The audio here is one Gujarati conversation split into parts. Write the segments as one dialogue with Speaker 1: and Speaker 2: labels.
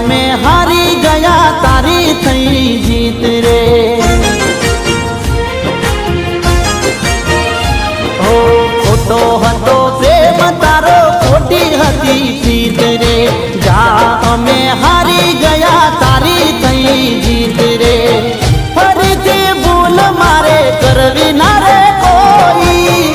Speaker 1: અમે હારી ગયા તારી થઈ જીત રે। ઓ ખોટો હતો પ્રેમ તારો ખોટી હતી પ્રીત રે। જા અમે હારી ગયા તારી થઈ જીત રે। ફરીથી ભૂલ મારે કરવી ના રે કોઈ,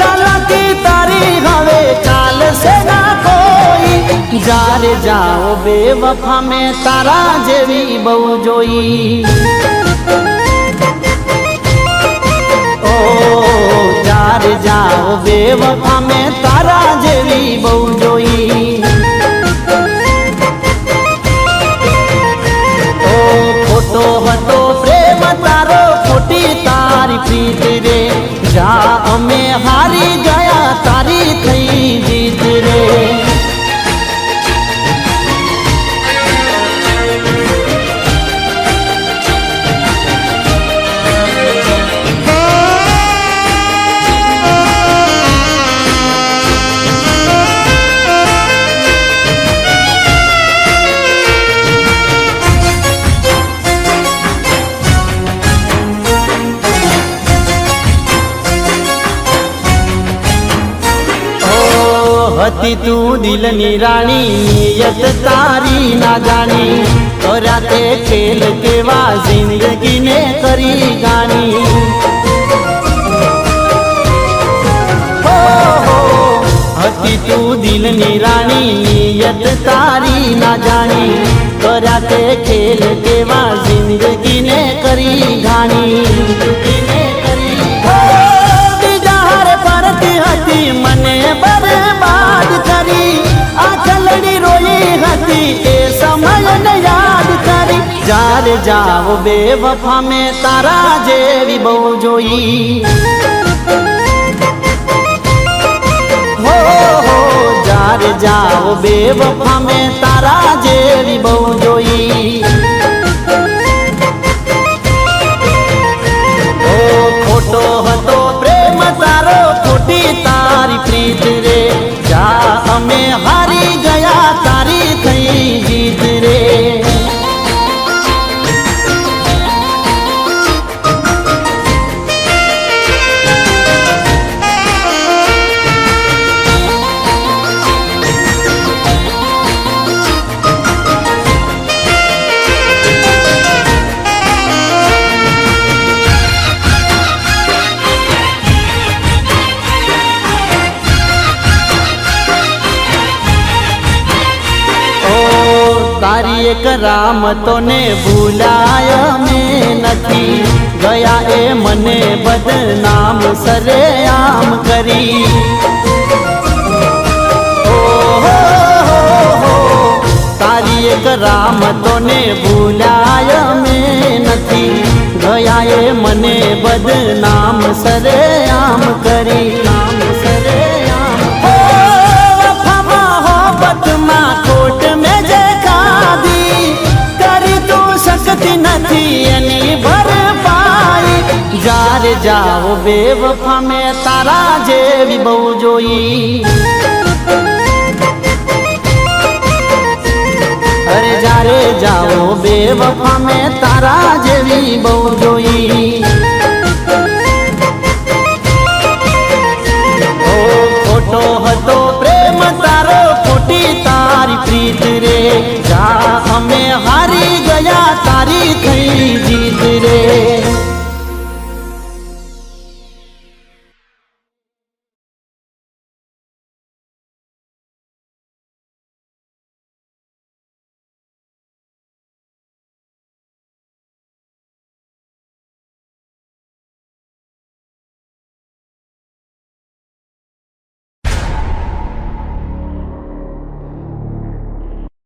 Speaker 1: ચાલાકી તારી હવે ચાલશે ના કોઈ। જારે જાઓ બેવફા મેં તારા જેવી બહુ જોઈ। ઓ જારે જાઓ બેવફા મેં તારા જેવી બહુ જોઈ। ઓ ખોટો હતો પ્રેમ તારો ખોટી તારી પ્રીત રે। જા અમે હારી ગયા તારી થઈ જીત રે। હતી તું દિલની રાણી નિયત તારી ના જાણી। કર્યા તે ખેલ કેવા જિંદગીને કરી ગાણી। હતી તું દિલની રાણી નિયત તારી ના જાણી। કર્યા તે ખેલ કેવા જિંદગીને કરી ગાણી। બીજા હારે પરતી હતી મને બરબાદ કરી। આ ચલડી રોઈ હતી એ સમયને યાદ કરી। જારે જાઓ બેવફા મેં તારા જેવી બહુ જોઈ। હો જારે જાઓ બેવફા મેં તારા જેવી બહુ જોઈ। ઓ ખોટો હતો પ્રેમ તારો ખોટી તારી પ્રીત રે। જા અમે હારી ગયા તારી થઈ જીત રે। તારી એક રામતોને ભૂલાય મેં નથી। ગયા એ મને બદનામ સરેઆમ કરી। તારી એક રામતોને ભૂલાય મેં નથી। ગયા એ મને બદનામ સરેઆમ કરી। નામ સરેઆમ વફા મોહબ્બતમાં ખોટ મેં જે નથી એની ભરપાઈ। જારે જાઓ બેવફા મેં તારા જેવી બહુ જોઈ। અરે જારે જાઓ બેવફા મેં તારા જેવી બહુ જોઈ।